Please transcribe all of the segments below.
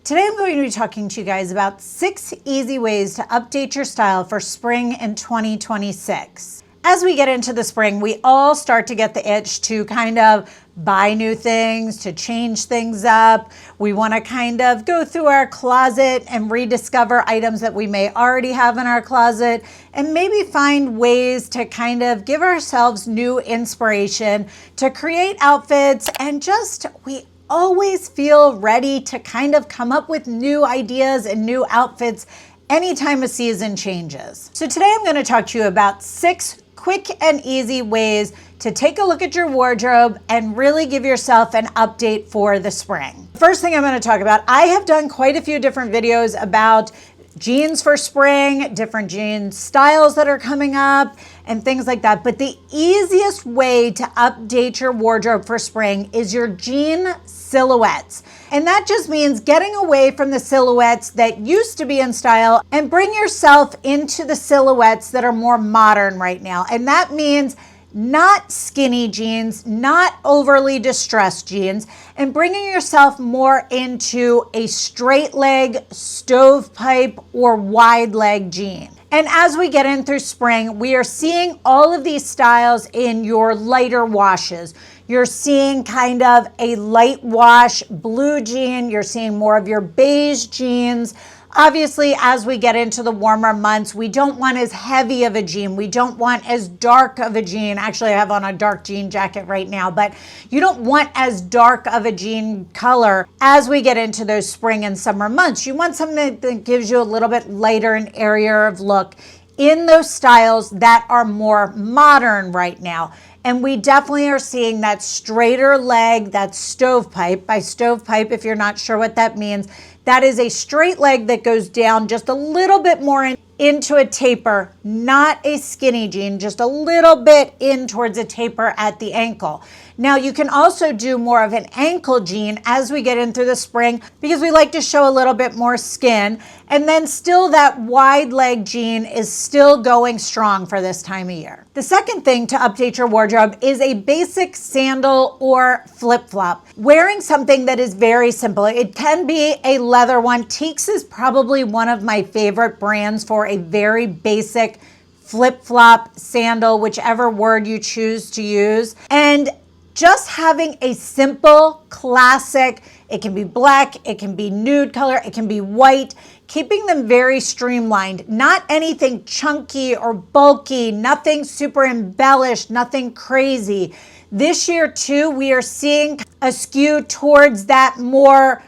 Today I'm going to be talking to you guys about 6 easy ways to update your style for spring in 2026. As we get into the spring, we all start to get the itch to kind of buy new things, to change things up. We want to kind of go through our closet and rediscover items that we may already have in our closet and maybe find ways to kind of give ourselves new inspiration to create outfits, and just we always feel ready to kind of come up with new ideas and new outfits anytime a season changes. So today I'm going to talk to you about 6 quick and easy ways to take a look at your wardrobe and really give yourself an update for the spring. First thing I'm going to talk about, I have done quite a few different videos about jeans for spring, different jean styles that are coming up and things like that. But the easiest way to update your wardrobe for spring is your jean silhouettes. And that just means getting away from the silhouettes that used to be in style and bring yourself into the silhouettes that are more modern right now. And that means not skinny jeans, not overly distressed jeans, and bringing yourself more into a straight leg, stovepipe, or wide leg jean. And as we get in through spring, we are seeing all of these styles in your lighter washes. You're seeing kind of a light wash blue jean. You're seeing more of your beige jeans. Obviously, as we get into the warmer months, we don't want as heavy of a jean. We don't want as dark of a jean. Actually, I have on a dark jean jacket right now, but you don't want as dark of a jean color as we get into those spring and summer months. You want something that gives you a little bit lighter and airier of look in those styles that are more modern right now. And we definitely are seeing that straighter leg, that stovepipe. By stovepipe, if you're not sure what that means, that is a straight leg that goes down just a little bit more into a taper, not a skinny jean, just a little bit in towards a taper at the ankle. Now you can also do more of an ankle jean as we get in through the spring because we like to show a little bit more skin, and then still that wide leg jean is still going strong for this time of year. The second thing to update your wardrobe is a basic sandal or flip-flop. Wearing something that is very simple. It can be a leather one. Teeks is probably one of my favorite brands for a very basic flip-flop sandal, whichever word you choose to use. And just having a simple, classic, it can be black, it can be nude color, it can be white, keeping them very streamlined, not anything chunky or bulky, nothing super embellished, nothing crazy. This year too, we are seeing a skew towards that more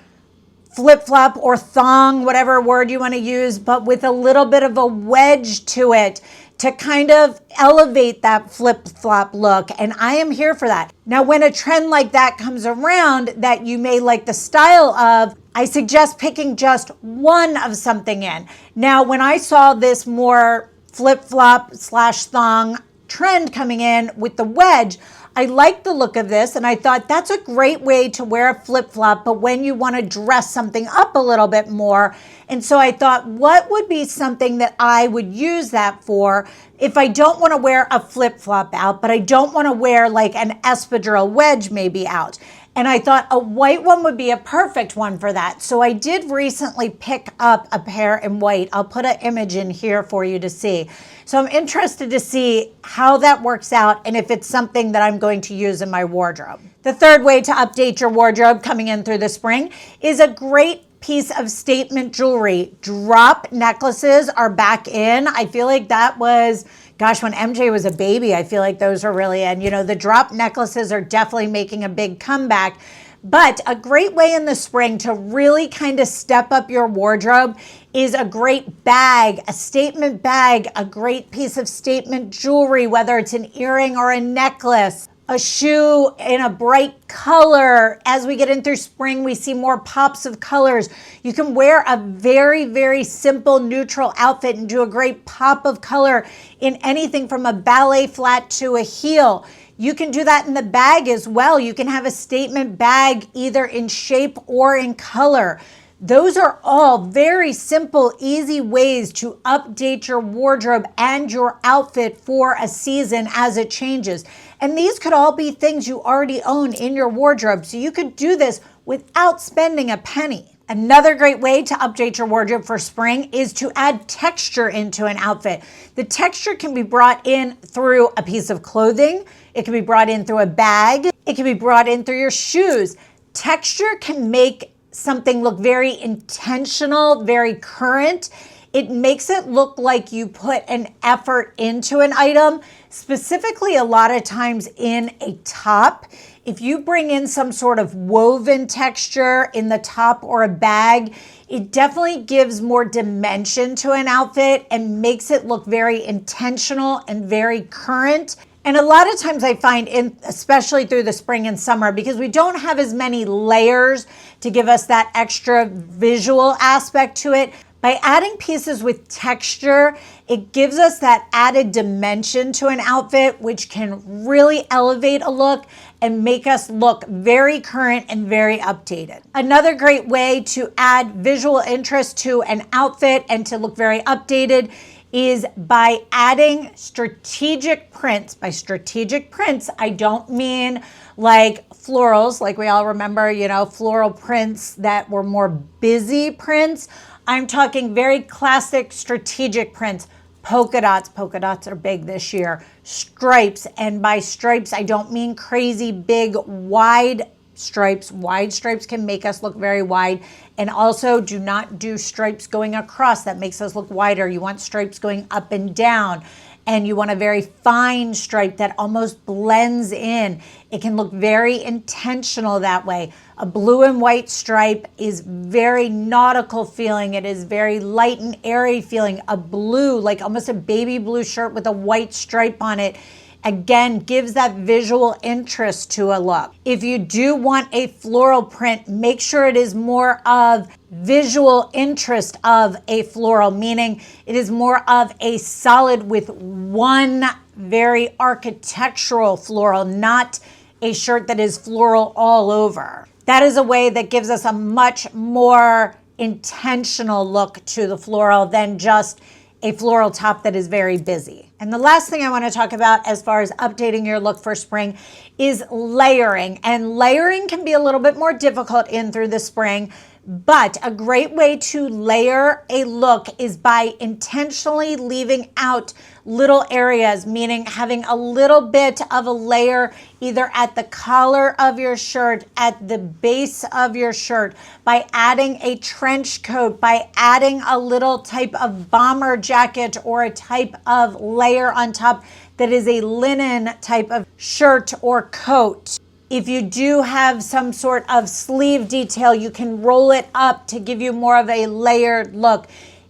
flip-flop or thong, whatever word you want to use, but with a little bit of a wedge to it to kind of elevate that flip-flop look. And I am here for that. Now, when a trend like that comes around that you may like the style of, I suggest picking just one of something in. Now, when I saw this more flip-flop / thong trend coming in with the wedge, I liked the look of this and I thought that's a great way to wear a flip-flop, but when you want to dress something up a little bit more. And so I thought, what would be something that I would use that for if I don't want to wear a flip-flop out, but I don't want to wear like an espadrille wedge maybe out. And I thought a white one would be a perfect one for that. So I did recently pick up a pair in white. I'll put an image in here for you to see. So I'm interested to see how that works out and if it's something that I'm going to use in my wardrobe. The third way to update your wardrobe coming in through the spring is a great piece of statement jewelry. Drop necklaces are back in. I feel like that was, gosh, when MJ was a baby, I feel like those are really in. You know, the drop necklaces are definitely making a big comeback. But a great way in the spring to really kind of step up your wardrobe is a great bag, a statement bag, a great piece of statement jewelry, whether it's an earring or a necklace, a shoe in a bright color. As we get in through spring, we see more pops of colors. You can wear a very, very simple neutral outfit and do a great pop of color in anything from a ballet flat to a heel. You can do that in the bag as well. You can have a statement bag either in shape or in color. Those are all very simple, easy ways to update your wardrobe and your outfit for a season as it changes. And these could all be things you already own in your wardrobe, so you could do this without spending a penny. Another great way to update your wardrobe for spring is to add texture into an outfit. The texture can be brought in through a piece of clothing. It can be brought in through a bag. It can be brought in through your shoes. Texture can make something look very intentional, very current. It makes it look like you put an effort into an item, specifically a lot of times in a top. If you bring in some sort of woven texture in the top or a bag, it definitely gives more dimension to an outfit and makes it look very intentional and very current. And a lot of times I find, especially through the spring and summer, because we don't have as many layers to give us that extra visual aspect to it, by adding pieces with texture, it gives us that added dimension to an outfit, which can really elevate a look and make us look very current and very updated. Another great way to add visual interest to an outfit and to look very updated is by adding strategic prints. By strategic prints, I don't mean like florals, like we all remember, floral prints that were more busy prints. I'm talking very classic strategic prints. Polka dots. Polka dots are big this year. Stripes. And by stripes, I don't mean crazy big, wide stripes. Wide stripes can make us look very wide. And also do not do stripes going across. That makes us look wider. You want stripes going up and down. And you want a very fine stripe that almost blends in. It can look very intentional that way. A blue and white stripe is very nautical feeling. It is very light and airy feeling. A blue, like almost a baby blue shirt with a white stripe on it, again, gives that visual interest to a look. If you do want a floral print, make sure it is more of visual interest of a floral, meaning it is more of a solid with one very architectural floral, not a shirt that is floral all over. That is a way that gives us a much more intentional look to the floral than just a floral top that is very busy. And the last thing I want to talk about as far as updating your look for spring is layering. And layering can be a little bit more difficult in through the spring, but a great way to layer a look is by intentionally leaving out little areas, meaning having a little bit of a layer either at the collar of your shirt, at the base of your shirt, by adding a trench coat, by adding a little type of bomber jacket or a type of layer on top that is a linen type of shirt or coat. If you do have some sort of sleeve detail, you can roll it up to give you more of a layered look.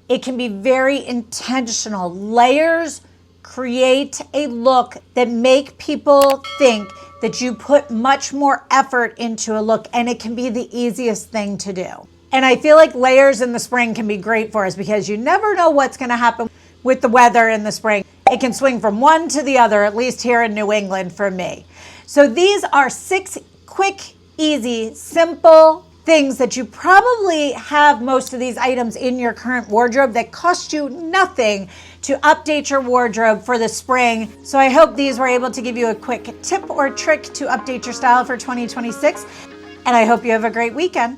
It can be very intentional. Layers create a look that make people think that you put much more effort into a look, and it can be the easiest thing to do. And I feel like layers in the spring can be great for us because you never know what's going to happen with the weather in the spring. It can swing from one to the other, at least here in New England for me. So these are 6 quick, easy, simple things that you probably have most of these items in your current wardrobe that cost you nothing to update your wardrobe for the spring. So I hope these were able to give you a quick tip or trick to update your style for 2026. And I hope you have a great weekend.